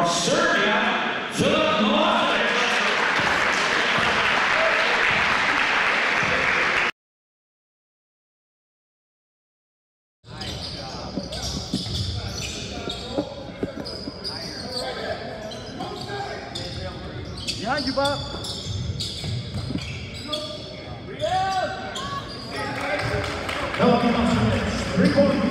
Serbia, Filip Milosevic. Behind you, Bob. Filip Milosevic, 3 points.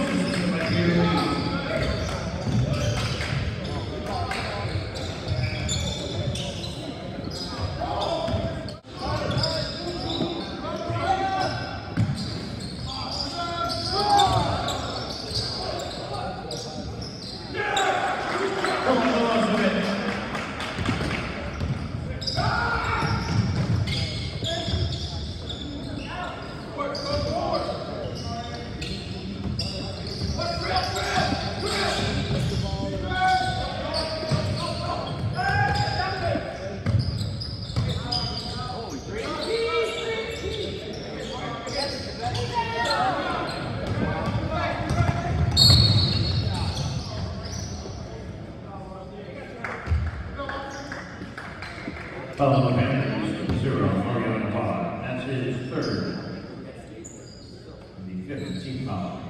Follow the Panthers, 0, Mariano Bob. That's his 3rd. And the 5th team foul.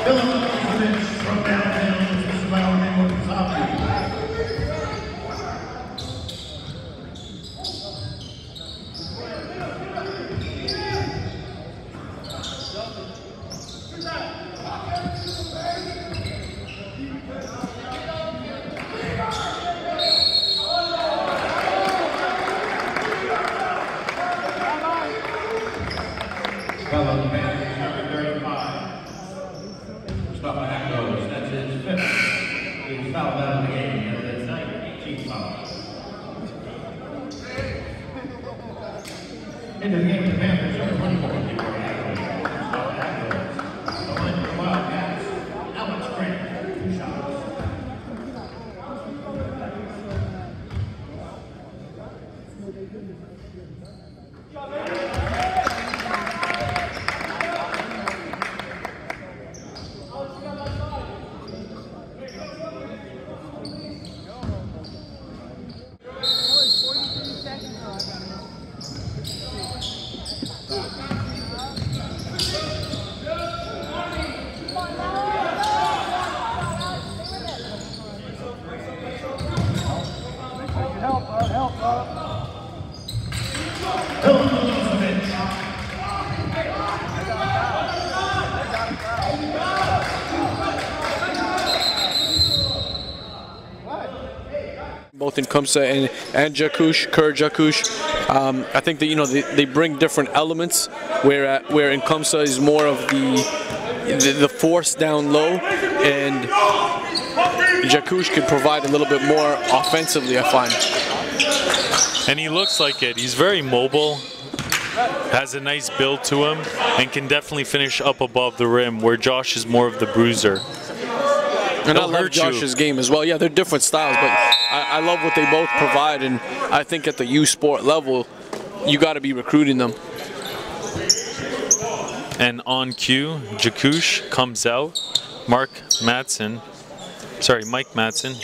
Filip Milosevic from downtown, just about name of the top. Follow the Panthers, number 35. Stop back goes. That's his 5th. He was fouled out of the game. That's 19 fouls. Into the game, the Panthers are 24. Stop back goes. The line for the Wildcats. Alex Grant, 2 shots. Filip Milosevic. Both in Kumsa and Jakush, I think that they bring different elements. Where in Kumsa is more of the force down low, and Jakush can provide a little bit more offensively, I find. And he looks like it. He's very mobile, has a nice build to him, and can definitely finish up above the rim, where Josh is more of the bruiser. And I love Josh's game as well. Yeah, they're different styles, but I love what they both provide, and I think at the U Sport level, you got to be recruiting them. And on cue, Jakush comes out. Mike Madsen.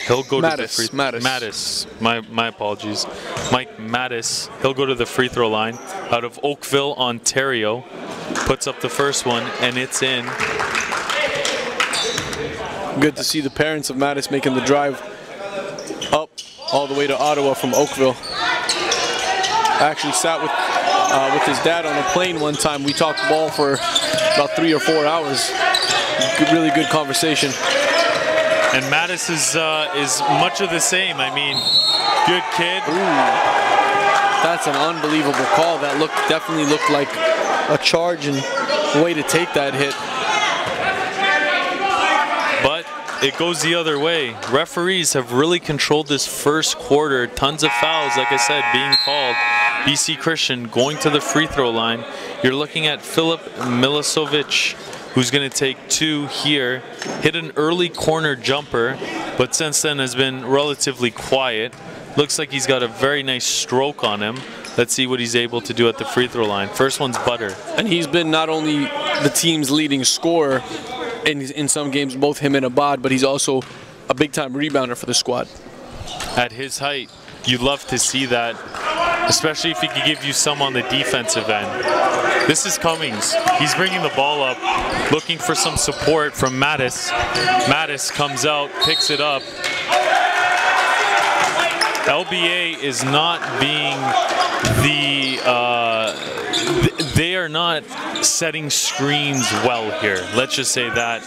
He'll go to the free Mattis. My apologies. Mike Mattis. He'll go to the free throw line out of Oakville, Ontario. Puts up the first one, and it's in. Good to see the parents of Mattis making the drive up all the way to Ottawa from Oakville. I actually sat with his dad on a plane one time. We talked ball for about 3 or 4 hours. Really good conversation. And Mattis is much of the same. I mean, good kid. Ooh, that's an unbelievable call. That definitely looked like a charge and way to take that hit. But it goes the other way. Referees have really controlled this first quarter. Tons of fouls, like I said, being called. BC Christian going to the free throw line. You're looking at Filip Milosevic, who's going to take 2 here. Hit an early corner jumper, but since then has been relatively quiet. Looks like he's got a very nice stroke on him. Let's see what he's able to do at the free throw line. First one's butter. And he's been not only the team's leading scorer in some games, both him and Abad, but he's also a big-time rebounder for the squad. At his height, you'd love to see that, especially if he could give you some on the defensive end. This is Cummings. He's bringing the ball up, looking for some support from Mattis. Mattis comes out, picks it up. LBA is not being they are not setting screens well here. Let's just say that.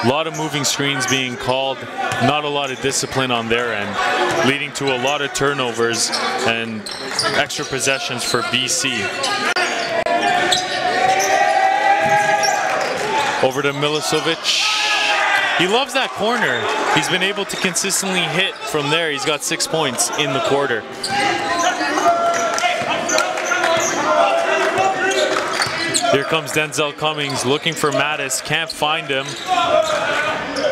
A lot of moving screens being called, not a lot of discipline on their end, leading to a lot of turnovers and extra possessions for BC. Over to Milosevic. He loves that corner. He's been able to consistently hit from there. He's got 6 points in the quarter. Here comes Denzel Cummings looking for Mattis. Can't find him.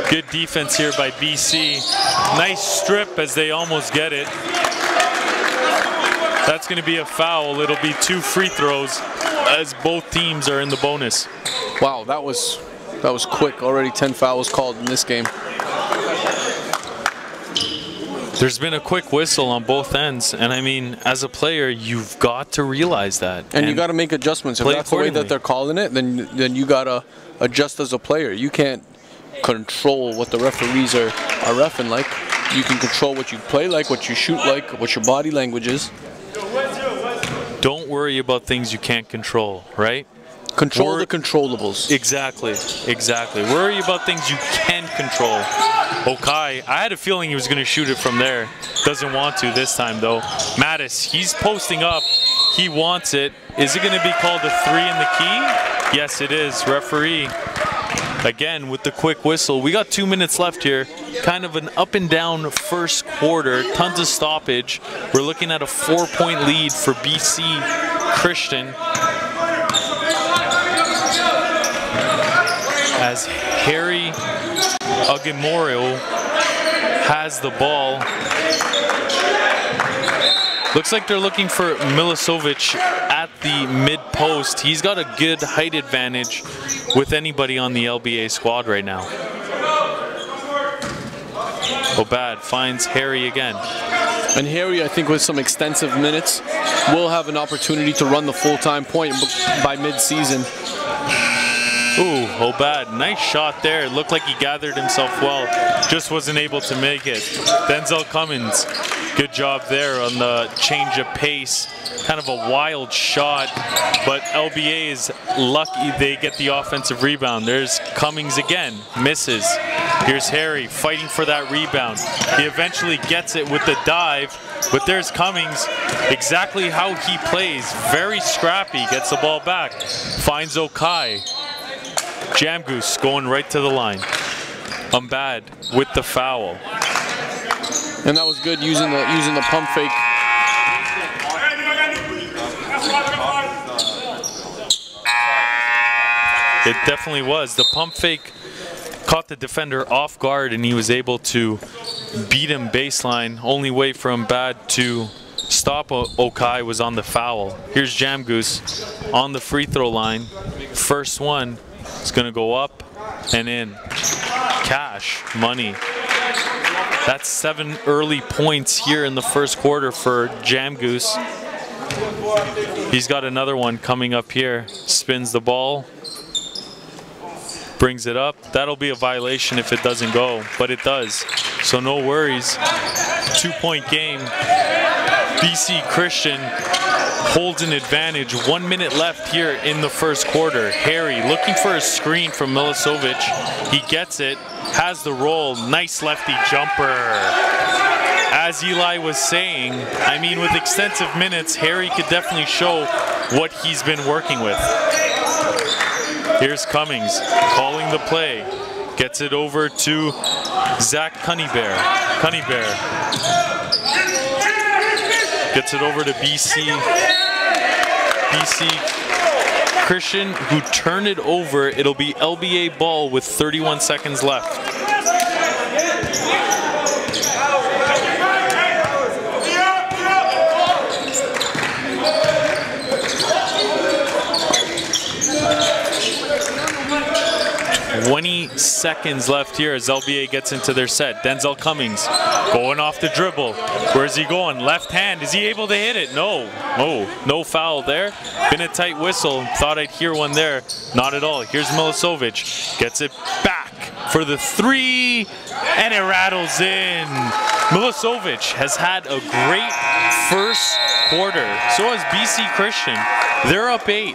Good defense here by BC. Nice strip as they almost get it. That's going to be a foul. It'll be 2 free throws as both teams are in the bonus. Wow, that was quick. Already 10 fouls called in this game. There's been a quick whistle on both ends, and I mean, as a player, you've got to realize that. And you got to make adjustments. If that's the way that they're calling it, then you got to adjust as a player. You can't control what the referees are reffing like. You can control what you play like, what you shoot like, what your body language is. Don't worry about things you can't control, right? Control the controllables. Exactly. Worry about things you can control. Okai, I had a feeling he was going to shoot it from there. Doesn't want to this time, though. Mattis, he's posting up. He wants it. Is it going to be called a 3 in the key? Yes, it is. Referee, again, with the quick whistle. We got 2 minutes left here. Kind of an up and down first quarter. Tons of stoppage. We're looking at a 4-point lead for BC Christian. As Harry Aguimorio has the ball. Looks like they're looking for Milosevic at the mid-post. He's got a good height advantage with anybody on the LBA squad right now. Obad finds Harry again. And Harry, I think with some extensive minutes, will have an opportunity to run the full-time point by mid-season. Ooh, Obad, nice shot there. It looked like he gathered himself well. Just wasn't able to make it. Denzel Cummings Good job there on the change of pace. Kind of a wild shot, but LBA is lucky they get the offensive rebound. There's Cummings again, misses. Here's Harry fighting for that rebound. He eventually gets it with the dive, but there's Cummings, exactly how he plays. Very scrappy, gets the ball back. Finds Okai. Jam Goose going right to the line. Bad with the foul. And that was good using the pump fake. It definitely was. The pump fake caught the defender off guard and he was able to beat him baseline. Only way from Bad to stop Okai was on the foul. Here's Jam Goose on the free throw line. First one is going to go up and in. Cash, money. That's 7 early points here in the first quarter for Jam Goose. He's got another one coming up here. Spins the ball. Brings it up. That'll be a violation if it doesn't go, but it does. So no worries. 2-point game. BC Christian holds an advantage. 1 minute left here in the first quarter. Harry looking for a screen from Milosevic. He gets it, has the roll. Nice lefty jumper. As Eli was saying, I mean, with extensive minutes, Harry could definitely show what he's been working with. Here's Cummings calling the play. Gets it over to Zach Cunnybear. Gets it over to BC Christian, who turned it over. It'll be LBA ball with 31 seconds left. Seconds left here as LBA gets into their set. Denzel Cummings going off the dribble. Where's he going? Left hand. Is he able to hit it? No. Oh, no foul there. Been a tight whistle. Thought I'd hear one there. Not at all. Here's Milosevic. Gets it back for the three, and it rattles in. Milosevic has had a great first quarter. So has BC Christian. They're up 8.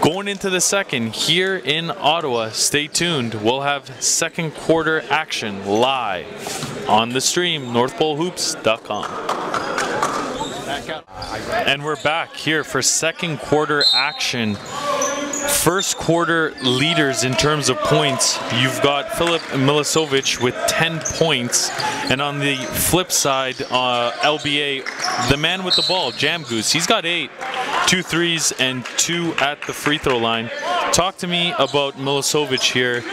Going into the second here in Ottawa. Stay tuned. We'll have second quarter action live on the stream, northpolehoops.com. And we're back here for second quarter action. First quarter leaders in terms of points, you've got Filip Milosevic with 10 points. And on the flip side, LBA, the man with the ball, Jam Goose, he's got 8. 2 threes and 2 at the free throw line. Talk to me about Milosevic here.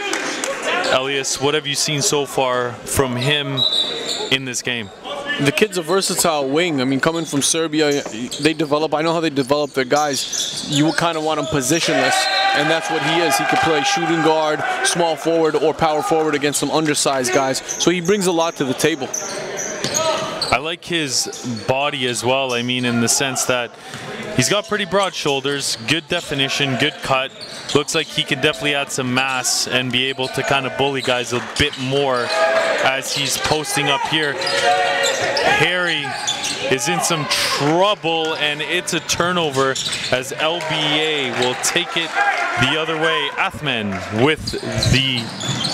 Elias, what have you seen so far from him in this game? The kid's a versatile wing. I mean, coming from Serbia, they develop. I know how they develop their guys. You would kind of want him positionless, and that's what he is. He could play shooting guard, small forward, or power forward against some undersized guys. So he brings a lot to the table. I like his body as well. I mean, in the sense that he's got pretty broad shoulders, good definition, good cut. Looks like he can definitely add some mass and be able to kind of bully guys a bit more as he's posting up here. Harry is in some trouble, and it's a turnover as LBA will take it the other way. Athman with the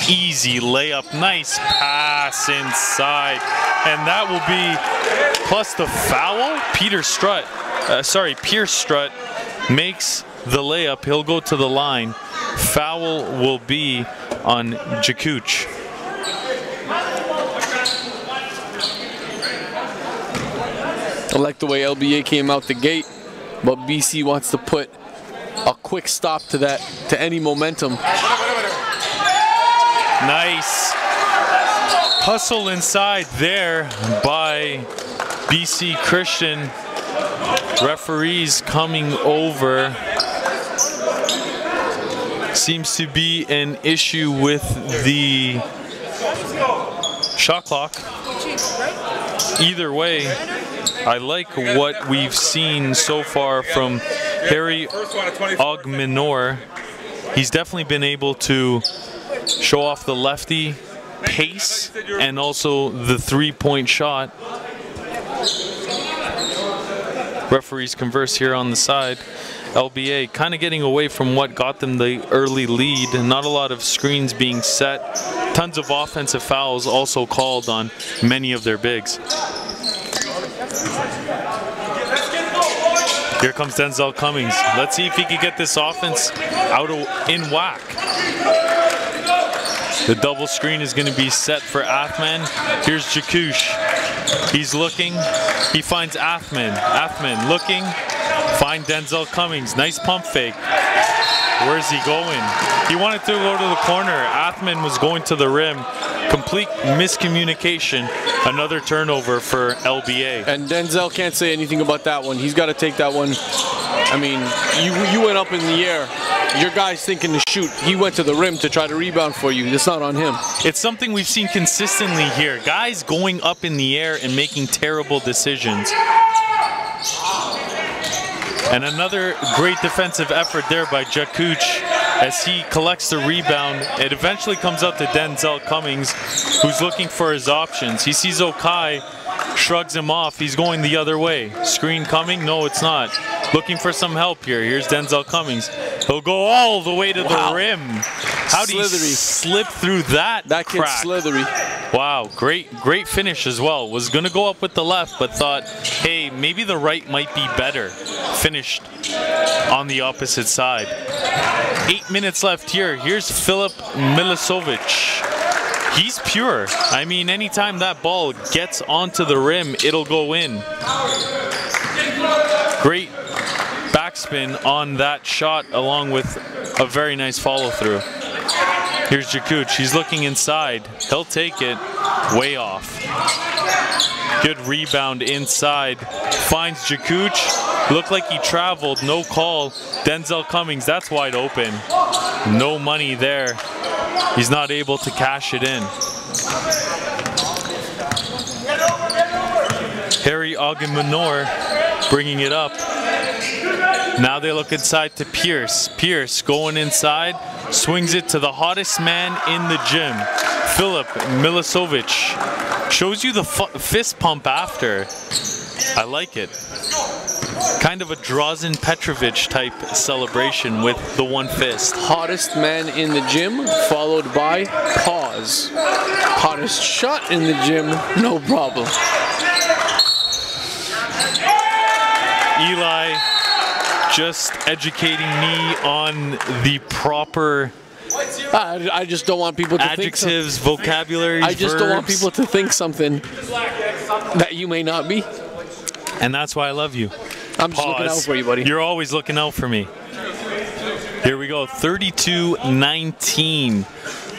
easy layup. Nice pass inside, and that will be plus the foul. Pierce Strutt makes the layup. He'll go to the line. Foul will be on Jakuch. I like the way LBA came out the gate, but BC wants to put a quick stop to that, to any momentum. Nice hustle inside there by BC Christian. Referees coming over. Seems to be an issue with the shot clock. Either way, I like what we've seen so far from Harry Ogminor. He's definitely been able to show off the lefty pace and also the three-point shot. Referees converse here on the side. LBA kind of getting away from what got them the early lead. Not a lot of screens being set. Tons of offensive fouls also called on many of their bigs. Here comes Denzel Cummings. Let's see if he can get this offense out in whack. The double screen is going to be set for Athman. Here's Jakush. He's looking. He finds Athman. Athman looking. Find Denzel Cummings. Nice pump fake. Where's he going? He wanted to go to the corner. Athman was going to the rim. Complete miscommunication. Another turnover for LBA. And Denzel can't say anything about that one. He's got to take that one. I mean, you went up in the air. Your guy's thinking to shoot. He went to the rim to try to rebound for you. It's not on him. It's something we've seen consistently here. Guys going up in the air and making terrible decisions. And another great defensive effort there by Jakuch as he collects the rebound. It eventually comes out to Denzel Cummings, who's looking for his options. He sees Okai, shrugs him off. He's going the other way. Screen coming? No, it's not. Looking for some help here. Here's Denzel Cummings. He'll go all the way to the rim. How did he slip through that That kid's crack? slithery. Wow, great finish as well. Was going to go up with the left, but thought, hey, maybe the right might be better. Finished on the opposite side. 8 minutes left here. Here's Filip Milosevic. He's pure. I mean, anytime that ball gets onto the rim, it'll go in. Great backspin on that shot, along with a very nice follow-through. Here's Jakuch. He's looking inside. He'll take it. Way off. Good rebound inside. Finds Jakuch. Looked like he traveled. No call. Denzel Cummings. That's wide open. No money there. He's not able to cash it in. Harry Agamanor bringing it up. Now they look inside to Pierce. Pierce going inside. Swings it to the hottest man in the gym, Filip Milosevic. Shows you the fist pump after. I like it. Kind of a Drazen Petrovic type celebration with the one fist. Hottest man in the gym, followed by pause. Hottest shot in the gym, no problem. Eli just educating me on the proper I just don't want people to adjectives, think vocabularies, I just don't want verbs. people to think something that you may not be. And that's why I love you. I'm just looking out for you, buddy. You're always looking out for me. Here we go, 32-19.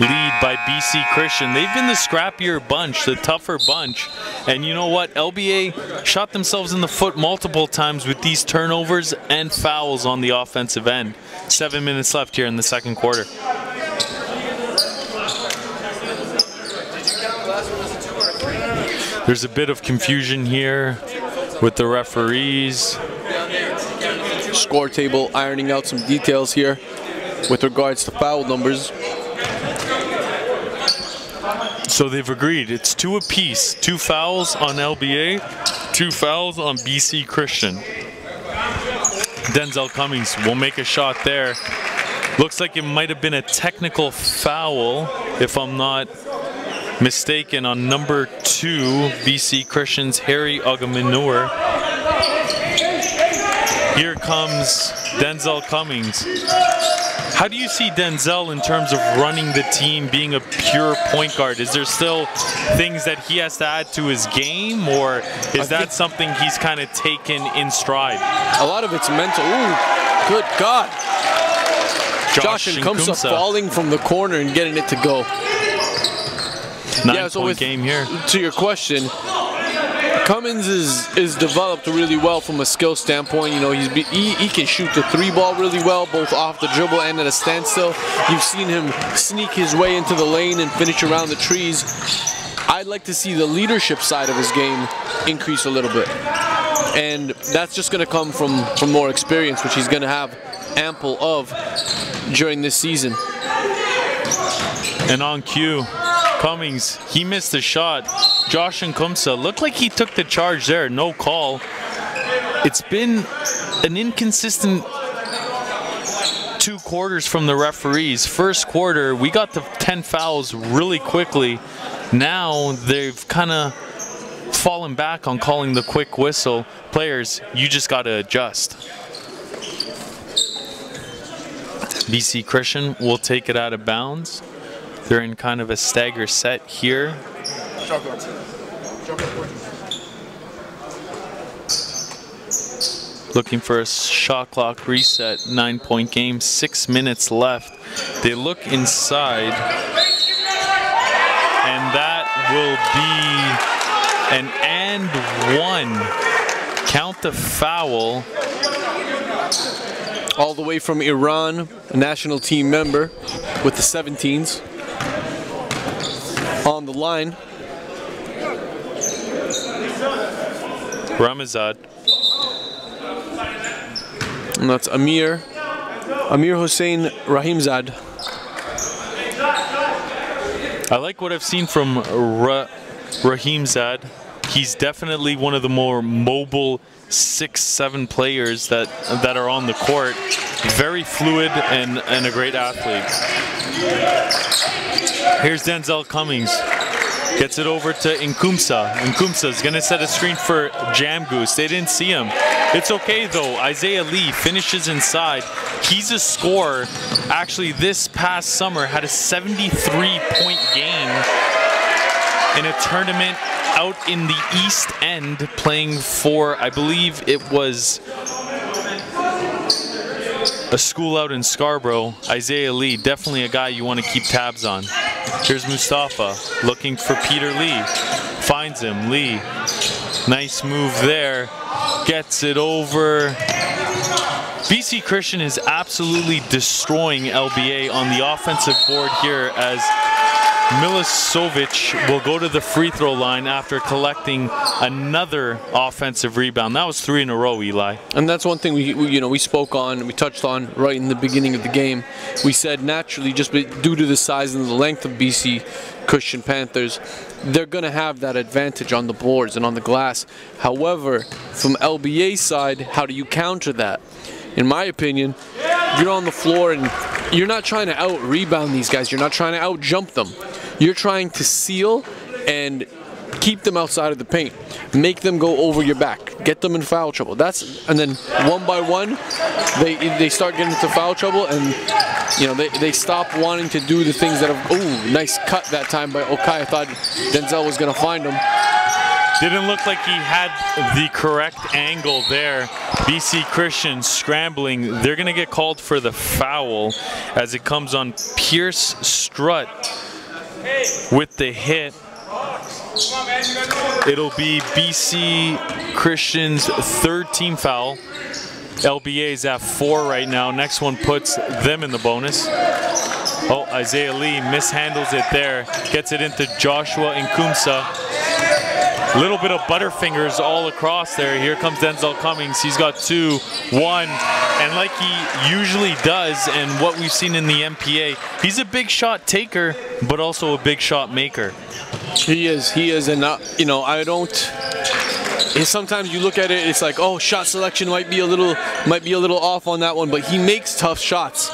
Lead by BC Christian. They've been the scrappier bunch, the tougher bunch. And you know what? LBA shot themselves in the foot multiple times with these turnovers and fouls on the offensive end. 7 minutes left here in the second quarter. There's a bit of confusion here with the referees. Score table ironing out some details here with regards to foul numbers. So they've agreed. It's 2 apiece. 2 fouls on LBA, 2 fouls on BC Christian. Denzel Cummings will make a shot there. Looks like it might have been a technical foul, if I'm not mistaken, on number 2, BC Christian's Harry Agamanor. Here comes Denzel Cummings. How do you see Denzel in terms of running the team, being a pure point guard? Is there still things that he has to add to his game, or is that something he's kind of taken in stride? A lot of it's mental. Ooh, good God. Josh Nkumsa falling from the corner and getting it to go. 9-point game here. To your question, Cummings is developed really well from a skill standpoint. You know, he can shoot the 3 ball really well, both off the dribble and at a standstill. You've seen him sneak his way into the lane and finish around the trees. I'd like to see the leadership side of his game increase a little bit. And that's just going to come from more experience, which he's going to have ample of during this season. And on cue, Cummings, he missed the shot. Josh Nkumsa looked like he took the charge there, no call. It's been an inconsistent 2 quarters from the referees. First quarter, we got the 10 fouls really quickly. Now they've kind of fallen back on calling the quick whistle. Players, you just got to adjust. BC Christian will take it out of bounds. They're in kind of a stagger set here. Looking for a shot clock reset, 9-point game, 6 minutes left. They look inside, and that will be an and 1. Count the foul. All the way from Iran, a national team member with the 17s on the line. Ramazad. And that's Amir Hossein Rahimzad. I like what I've seen from Rahimzad. He's definitely one of the more mobile 6'7" players that are on the court. Very fluid and a great athlete. Here's Denzel Cummings. Gets it over to Nkumsa. Nkumsa's gonna set a screen for Jam Goose. They didn't see him. It's okay though. Isaiah Lee finishes inside. He's a scorer. Actually, this past summer had a 73-point game in a tournament out in the East End, playing for, I believe it was a school out in Scarborough. Isaiah Lee, definitely a guy you want to keep tabs on. Here's Mustafa looking for Peter Lee. Finds him. Lee. Nice move there. Gets it over. BC Christian is absolutely destroying LBA on the offensive board here, as Milosevic will go to the free throw line after collecting another offensive rebound. That was 3 in a row, Eli. And that's one thing we spoke on, we touched on right in the beginning of the game. We said naturally, just due to the size and the length of BC Christian Panthers, they're going to have that advantage on the boards and on the glass. However, from LBA's side, how do you counter that? In my opinion, you're on the floor and you're not trying to out-rebound these guys. You're not trying to out-jump them. You're trying to seal and keep them outside of the paint. Make them go over your back. Get them in foul trouble. And then one by one, they start getting into foul trouble, and they stop wanting to do the things that have. Ooh, nice cut that time by Okai. I thought Denzel was going to find him. Didn't look like he had the correct angle there. BC Christian scrambling. They're going to get called for the foul as it comes on Pierce Strutt with the hit. It'll be BC Christian's 3rd team foul. LBA is at 4 right now. Next one puts them in the bonus. Oh, Isaiah Lee mishandles it there. Gets it into Joshua Nkumsa. Little bit of butterfingers all across there. Here comes Denzel Cummings. He's got 2, 1, and like he usually does, and what we've seen in the MPA, he's a big shot taker, but also a big shot maker. He is, and I don't. Sometimes you look at it, it's like, oh, shot selection might be a little off on that one, but he makes tough shots,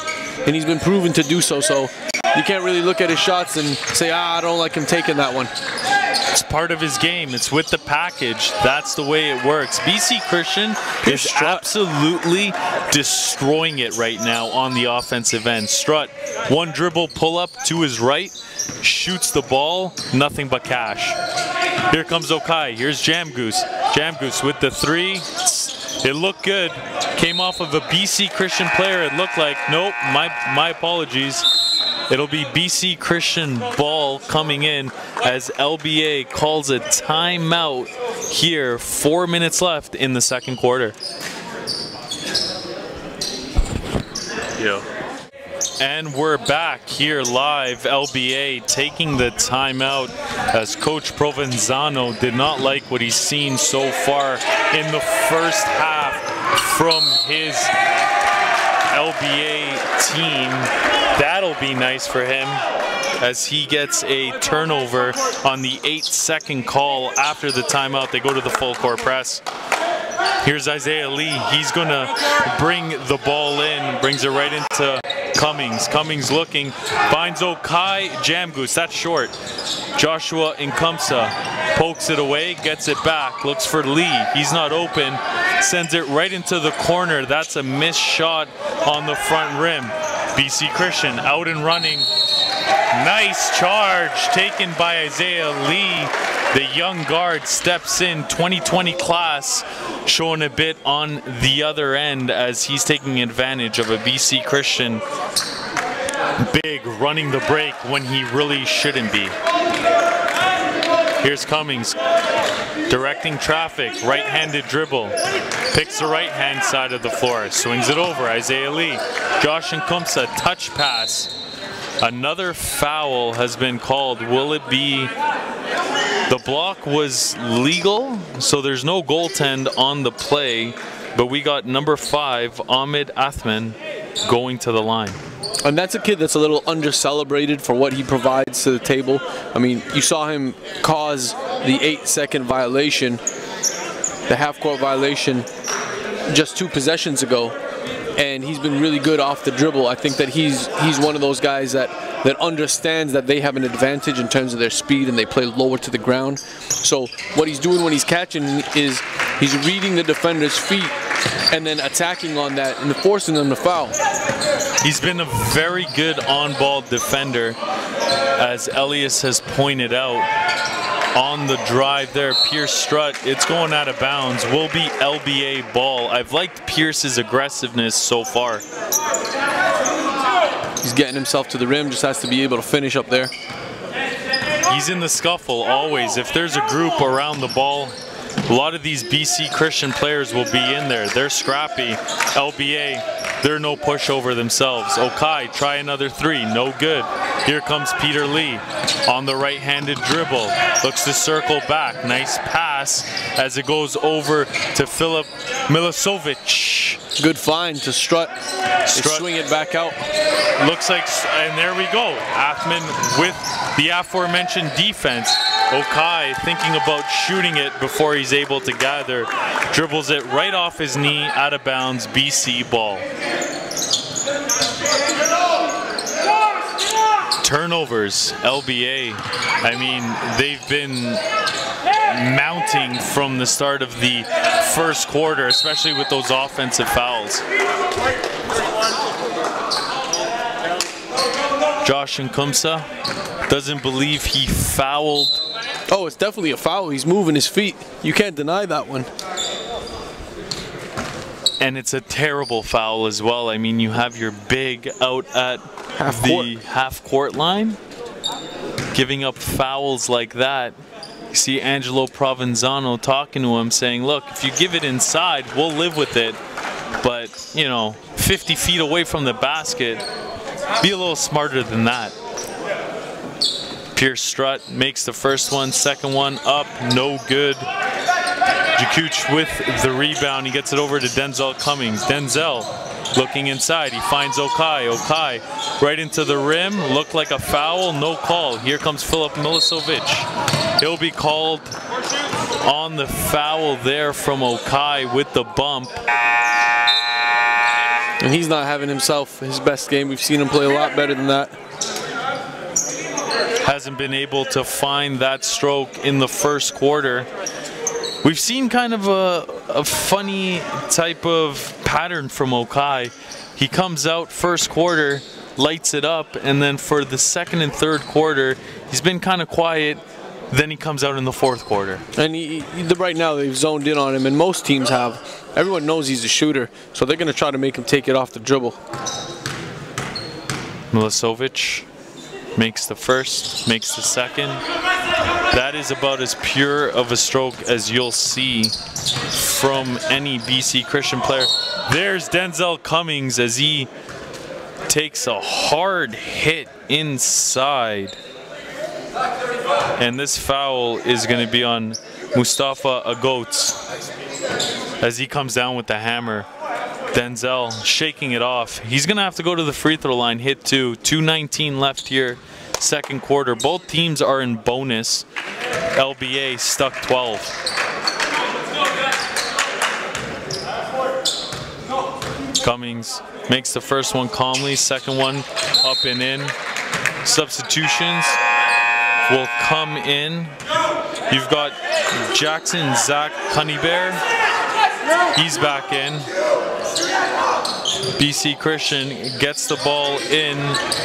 and he's been proven to do so. So you can't really look at his shots and say, I don't like him taking that one. It's part of his game. It's with the package. That's the way it works. BC Christian is absolutely destroying it right now on the offensive end. Strutt, one dribble pull up to his right, shoots the ball, nothing but cash. Here comes Okai. Here's Jam Goose. Jam Goose with the 3. It looked good. Came off of a BC Christian player, it looked like. Nope, my apologies. It'll be BC Christian ball coming in as LBA calls a timeout here. 4 minutes left in the second quarter. Yeah. And we're back here live. LBA taking the timeout as Coach Provenzano did not like what he's seen so far in the first half from his LBA team. That'll be nice for him. as he gets a turnover on the 8-second call after the timeout. They go to the full court press. Here's Isaiah Lee. He's going to bring the ball in, brings it right into Cummings. Cummings looking, finds Okai, jam goose, that's short. Joshua Nkumsa pokes it away, gets it back, looks for Lee. He's not open, sends it right into the corner. That's a missed shot on the front rim. BC Christian out and running. Nice charge taken by Isaiah Lee. The young guard steps in, 2020 class, showing a bit on the other end as he's taking advantage of a BC Christian big running the break when he really shouldn't be. Here's Cummings directing traffic, right-handed dribble, picks the right-hand side of the floor, swings it over, Isaiah Lee. Josh Nkumsa, touch pass. Another foul has been called. Will it be? The block was legal, so there's no goaltend on the play, but we got number 5, Ahmed Athman, going to the line. And that's a kid that's a little under-celebrated for what he provides to the table. I mean, you saw him cause the 8-second violation, the half-court violation, just 2 possessions ago. And he's been really good off the dribble. I think that he's one of those guys that understands that they have an advantage in terms of their speed and they play lower to the ground. So what he's doing when he's catching is he's reading the defender's feet and then attacking on that and forcing them to foul. He's been a very good on-ball defender, as Elias has pointed out. On the drive there, Pierce Strutt, it's going out of bounds, will be LBA ball. I've liked Pierce's aggressiveness so far. He's getting himself to the rim, just has to be able to finish up there. He's in the scuffle always. If there's a group around the ball, a lot of these BC Christian players will be in there. They're scrappy. LBA, they're no pushover themselves. Okai, try another 3, no good. Here comes Peter Lee on the right-handed dribble. Looks to circle back. Nice pass as it goes over to Filip Milosevic. Good find to Strutt. Swing it back out. Looks like, and there we go. Athman with the aforementioned defense. Okai thinking about shooting it before he's able to gather. Dribbles it right off his knee, out of bounds, BC ball. Turnovers, LBA. I mean, they've been mounting from the start of the first quarter, especially with those offensive fouls. Josh Nkumsa doesn't believe he fouled. Oh, it's definitely a foul. He's moving his feet. You can't deny that one. And it's a terrible foul as well. I mean, you have your big out at the half-court line, giving up fouls like that. You see Angelo Provenzano talking to him, saying, look, if you give it inside, we'll live with it. But, you know, 50 feet away from the basket, be a little smarter than that. Pierce Strutt makes the first one, second one up, no good. Jakuch with the rebound, he gets it over to Denzel Cummings. Denzel looking inside, he finds Okai. Okai right into the rim, looked like a foul, no call. Here comes Filip Milosevic. He'll be called on the foul there from Okai with the bump. And he's not having himself his best game. We've seen him play a lot better than that. Hasn't been able to find that stroke in the first quarter. We've seen kind of a funny type of pattern from Okai. He comes out first quarter, lights it up, and then for the second and third quarter, he's been kind of quiet. Then he comes out in the fourth quarter. And right now they've zoned in on him, and most teams have. Everyone knows he's a shooter, so they're going to try to make him take it off the dribble. Milosevic makes the first, makes the second. That is about as pure of a stroke as you'll see from any BC Christian player. There's Denzel Cummings as he takes a hard hit inside. And this foul is going to be on Mustafa Agots as he comes down with the hammer. Denzel shaking it off. He's going to have to go to the free throw line, hit 2. 2:19 left here second quarter. Both teams are in bonus. LBA stuck 12. Cummings makes the first one calmly, second one up and in. Substitutions will come in. You've got Jackson Zach Cunnybear. He's back in. BC Christian gets the ball in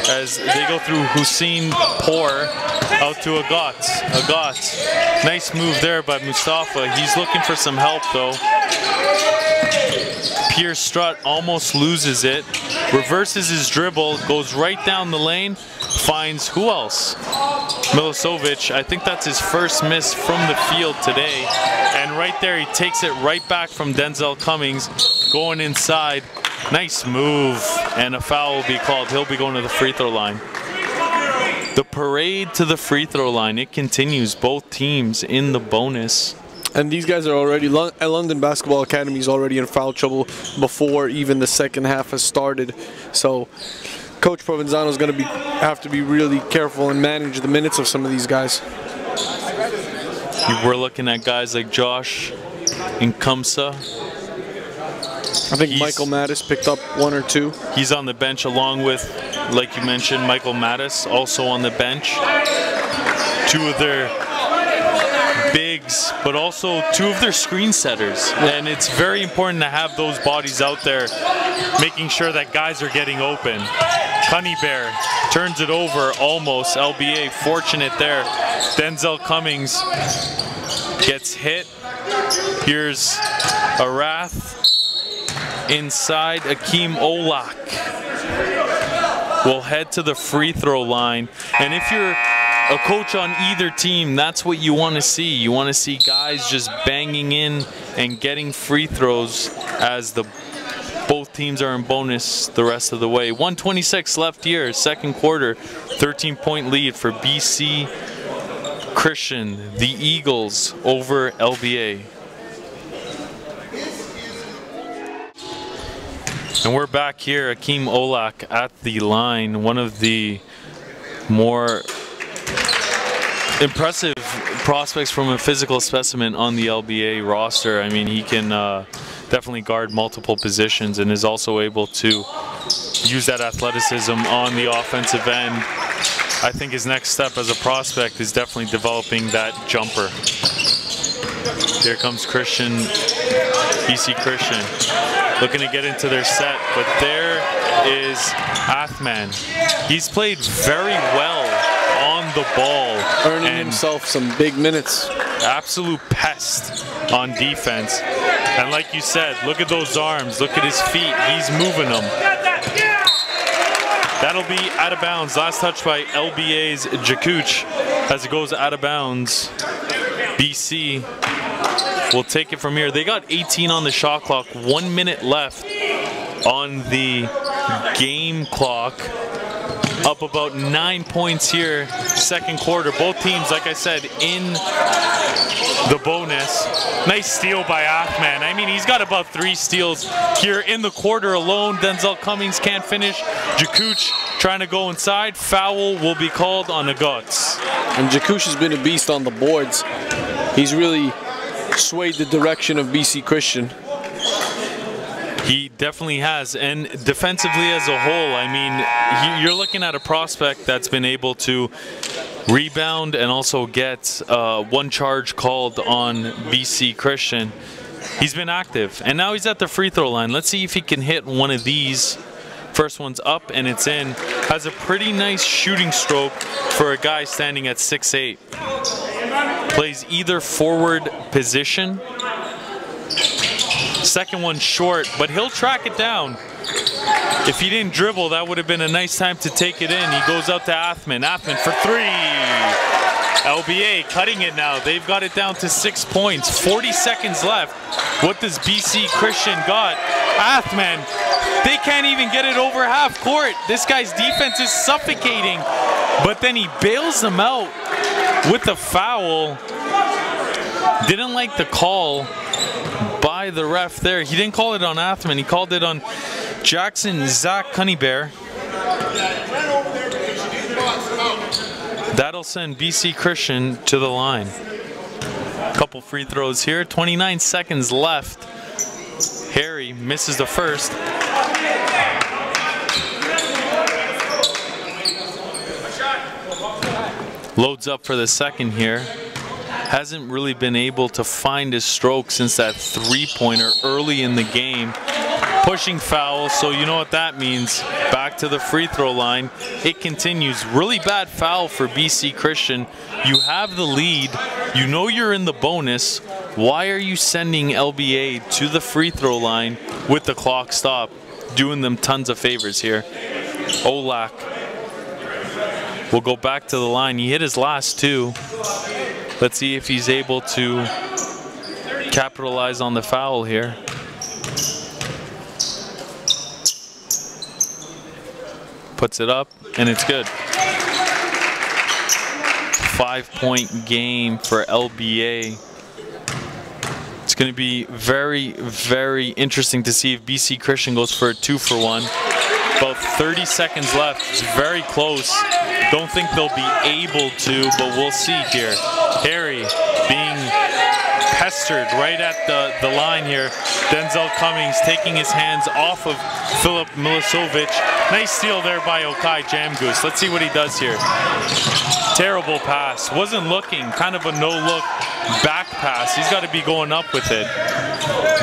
as they go through Hussein Pour out to Agat. Agat. Nice move there by Mustafa. He's looking for some help though. Pierce Strutt almost loses it. Reverses his dribble, goes right down the lane, finds who else? Milosevic. I think that's his first miss from the field today. And right there, he takes it right back from Denzel Cummings, going inside. Nice move, and a foul will be called. He'll be going to the free throw line. The parade to the free throw line, it continues. Both teams in the bonus. And these guys are already, London Basketball Academy is already in foul trouble before even the second half has started. So Coach Provenzano is going to have to be really careful and manage the minutes of some of these guys. We're looking at guys like Josh and Kamsa. I think Michael Mattis picked up 1 or 2. He's on the bench along with, like you mentioned, Michael Mattis also on the bench. 2 of their bigs, but also 2 of their screen setters. And it's very important to have those bodies out there making sure that guys are getting open. Cunnybear turns it over almost. LBA fortunate there. Denzel Cummings gets hit. Here's Arath. Inside, Akeem Olak will head to the free throw line. And if you're a coach on either team, that's what you want to see. You want to see guys just banging in and getting free throws as both teams are in bonus the rest of the way. 1:26 left here, second quarter, 13-point lead for BC Christian, the Eagles over LBA. And we're back here, Akeem Olak at the line, one of the more impressive prospects from a physical specimen on the LBA roster. I mean, he can definitely guard multiple positions and is also able to use that athleticism on the offensive end. I think his next step as a prospect is definitely developing that jumper. Here comes Christian, BC Christian, looking to get into their set, but there is Athman. He's played very well on the ball. Earning himself some big minutes. Absolute pest on defense. And like you said, look at those arms, look at his feet, he's moving them. That'll be out of bounds. Last touch by LBA's Jakuch as it goes out of bounds. BC will take it from here. They got 18 on the shot clock, 1 minute left on the game clock. Up about 9 points here, second quarter. Both teams, like I said, in the bonus. Nice steal by Athman. I mean, he's got about 3 steals here in the quarter alone. Denzel Cummings can't finish. Jakuch trying to go inside. Foul will be called on the guts. And Jakuch has been a beast on the boards. He's really swayed the direction of BC Christian. He definitely has, and defensively as a whole, I mean, you're looking at a prospect that's been able to rebound and also get 1 charge called on BC Christian. He's been active, and now he's at the free throw line. Let's see if he can hit one of these. First one's up, and it's in. Has a pretty nice shooting stroke for a guy standing at 6'8". Plays either forward position. Second one short, but he'll track it down. If he didn't dribble, that would have been a nice time to take it in. He goes out to Athman. Athman for 3. LBA cutting it now. They've got it down to 6 points. 40 seconds left. What does BC Christian got? Athman, they can't even get it over half court. This guy's defense is suffocating. But then he bails them out with the foul. Didn't like the call by the ref there. He didn't call it on Athman. He called it on Jackson Zach Cunnybear. That'll send BC Christian to the line. Couple free throws here, 29 seconds left. Harry misses the first. Loads up for the second here. Hasn't really been able to find his stroke since that three-pointer early in the game. Pushing foul, so you know what that means. Back to the free throw line. It continues. Really bad foul for BC Christian. You have the lead. You know you're in the bonus. Why are you sending LBA to the free throw line with the clock stop? Doing them tons of favors here. Olak will go back to the line. He hit his last two. Let's see if he's able to capitalize on the foul here. Puts it up, and it's good. 5-point game for LBA. It's going to be very, very interesting to see if BC Christian goes for a 2-for-1. About 30 seconds left. It's very close. Don't think they'll be able to, but we'll see here. Harry being pestered right at the line here. Denzel Cummings taking his hands off of Filip Milosevic. Nice steal there by Okai Jamgoose. Let's see what he does here. Terrible pass. Wasn't looking. Kind of a no-look back pass. He's got to be going up with it.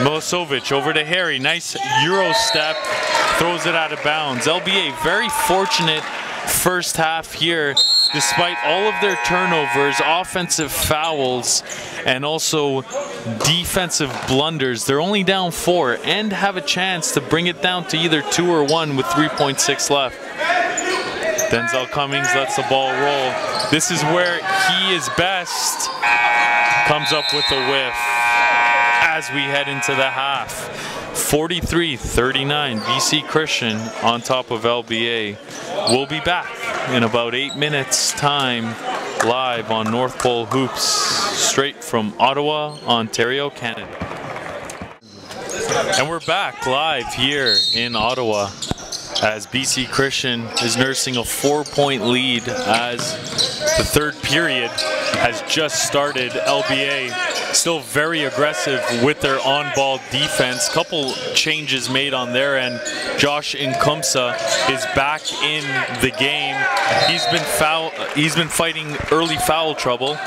Milosevic over to Harry. Nice Euro step. Throws it out of bounds. LBA very fortunate first half here, despite all of their turnovers, offensive fouls, and also defensive blunders. They're only down 4 and have a chance to bring it down to either 2 or 1 with 3.6 left. Denzel Cummings lets the ball roll. This is where he is best. Comes up with a whiff as we head into the half. 43-39, BC Christian on top of LBA. We'll be back in about 8 minutes time, live on North Pole Hoops, straight from Ottawa, Ontario, Canada. And we're back live here in Ottawa as BC Christian is nursing a 4-point lead as the third period has just started. LBA still very aggressive with their on-ball defense. Couple changes made on their end. Josh Nkumsa is back in the game. He's been fighting early foul trouble,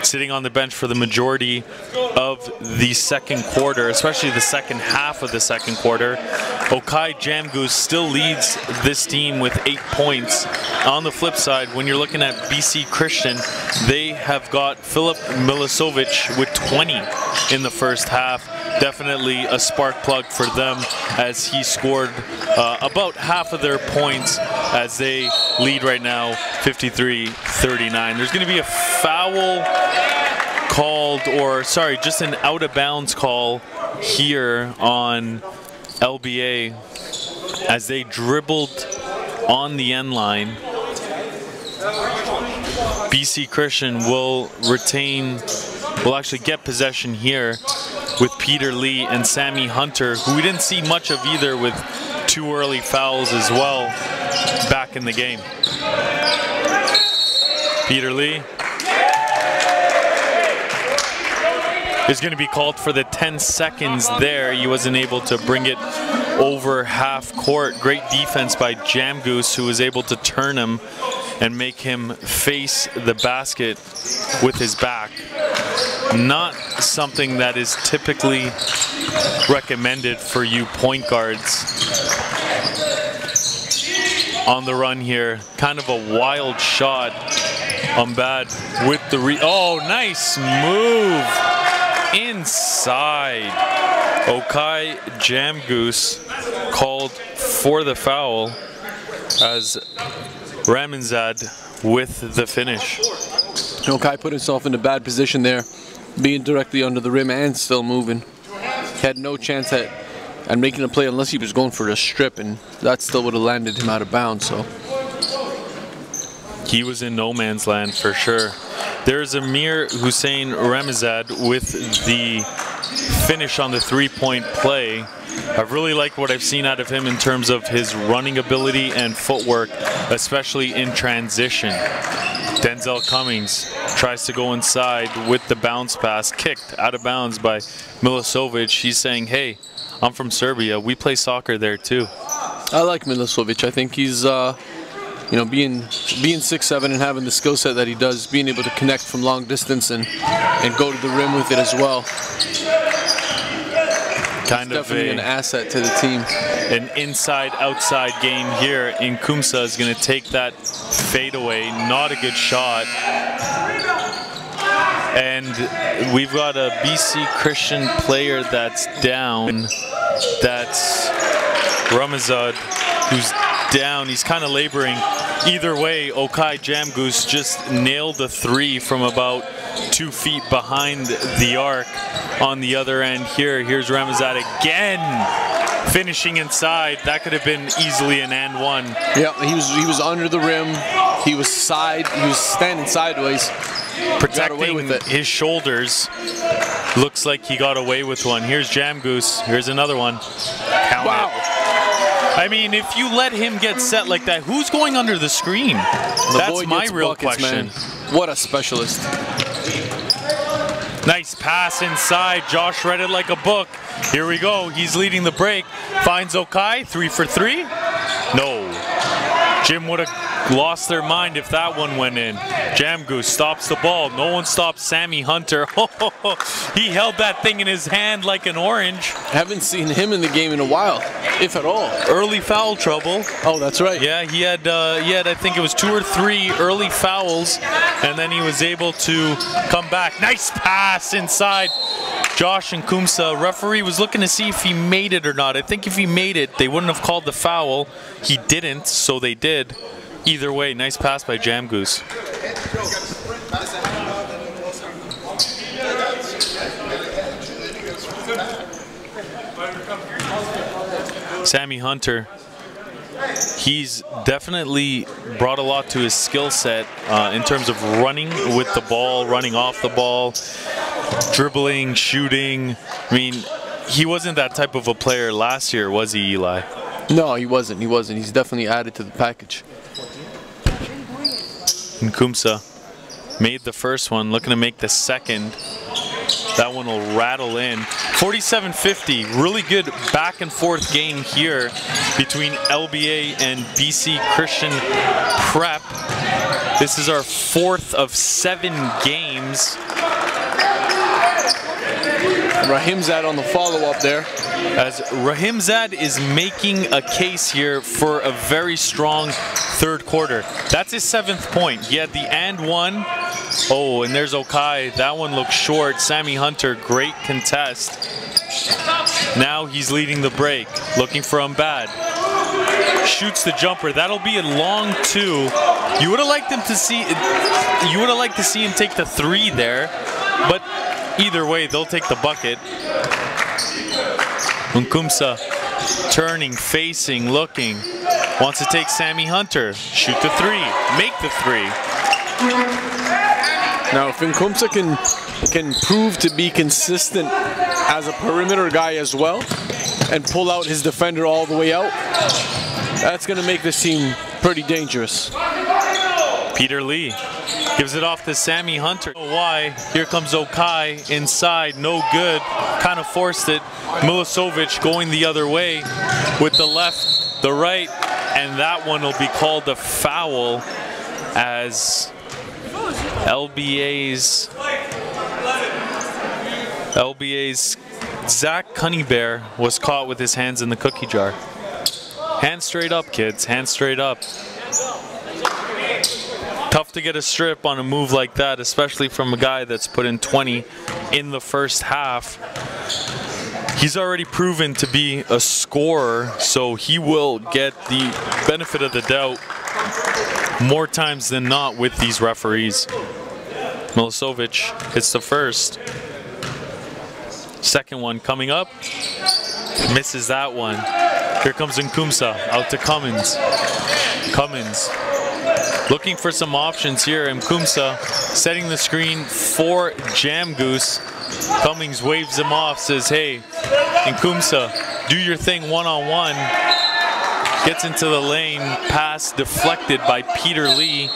sitting on the bench for the majority of the second quarter, especially the second half of the second quarter. Okai Jamgoose still leads this team with 8 points. On the flip side, when you're looking at BC Christian, they have got Filip Milosevic with 20 in the first half. Definitely a spark plug for them as he scored about half of their points as they lead right now 53-39. There's going to be a foul called, or sorry, just an out of bounds call here on LBA as they dribbled on the end line. BC Christian will actually get possession here with Peter Lee and Sammy Hunter, who we didn't see much of either, with 2 early fouls as well back in the game. Peter Lee is going to be called for the 10 seconds there. He wasn't able to bring it over half court. Great defense by Jamgoose, who was able to turn him and make him face the basket with his back. Not something that is typically recommended for you point guards. On the run here, kind of a wild shot. Bad with the oh, nice move inside. Okai Jamgoose called for the foul as Ramanzad with the finish. Okai put himself in a bad position there, being directly under the rim and still moving. Had no chance at making a play unless he was going for a strip, and that still would have landed him out of bounds. So he was in no man's land for sure. There's Amir Hussein Ramazad with the finish on the three-point play. I've really liked what I've seen out of him in terms of his running ability and footwork, especially in transition. Denzel Cummings tries to go inside with the bounce pass, kicked out of bounds by Milosevic. He's saying, hey, I'm from Serbia. We play soccer there too. I like Milosevic. I think he's, you know, being 6'7" and having the skill set that he does, being able to connect from long distance and go to the rim with it as well. Kind of definitely an asset to the team. An inside-outside game here. Nkumsa is going to take that fadeaway. Not a good shot. And we've got a BC Christian player that's down. That's Ramazad, who's down. He's kind of laboring. Either way, Okai Jamgoose just nailed the three from about 2 feet behind the arc. On the other end here, here's Ramazad again, finishing inside. That could have been easily an and one. Yeah, he was under the rim. He was standing sideways, protecting his shoulders. Looks like he got away with one. Here's Jamgoose. Here's another one. Count wow. It. I mean, if you let him get set like that, who's going under the screen? That's my real question. Man. What a specialist. Nice pass inside. Josh read it like a book. Here we go. He's leading the break. Finds Okai. 3 for 3. No. Jim would have lost their mind if that one went in. Jamgoose stops the ball. No one stops Sammy Hunter. He held that thing in his hand like an orange. Haven't seen him in the game in a while, if at all. Early foul trouble. Oh, that's right. Yeah, he had I think it was 2 or 3 early fouls, and then he was able to come back. Nice pass inside. Josh Nkumsa, referee was looking to see if he made it or not. I think if he made it, they wouldn't have called the foul. He didn't, so they did. Either way, nice pass by Jamgoose. Sammy Hunter, he's definitely brought a lot to his skill set in terms of running with the ball, running off the ball, dribbling, shooting. I mean, he wasn't that type of a player last year, was he, Eli? No, he wasn't. He wasn't. He's definitely added to the package. Nkumsa made the first one, looking to make the second. That one will rattle in. 47-50, really good back and forth game here between LBA and BC Christian Prep. This is our 4th of 7 games. Rahimzad on the follow-up there. As Rahimzad is making a case here for a very strong third quarter. That's his 7th point. He had the and one. Oh, and there's Okai. That one looks short. Sammy Hunter, great contest. Now he's leading the break, looking for Umbad. Shoots the jumper. That'll be a long 2. You would have liked him to see. You would have liked to see him take the 3 there, but either way, they'll take the bucket. Nkumsa turning, facing, looking. Wants to take Sammy Hunter. Shoot the 3. Make the 3. Now, if Nkumsa can prove to be consistent as a perimeter guy as well and pull out his defender all the way out, that's going to make this team pretty dangerous. Peter Lee gives it off to Sammy Hunter. Why? Here comes Okai inside. No good. Kind of forced it. Milosevic going the other way with the left, the right, and that one will be called a foul as LBA's Zach Cunnybear was caught with his hands in the cookie jar. Hands straight up, kids. Hands straight up. Tough to get a strip on a move like that, especially from a guy that's put in 20 in the first half. He's already proven to be a scorer, so he will get the benefit of the doubt more times than not with these referees. Milosevic hits the first. Second one coming up. Misses that one. Here comes Nkumsa out to Cummins. Cummins looking for some options here. Nkumsa setting the screen for Jamgoose. Cummings waves him off, says, hey, Nkumsa, do your thing one-on-one. Gets into the lane, pass deflected by Peter Lee.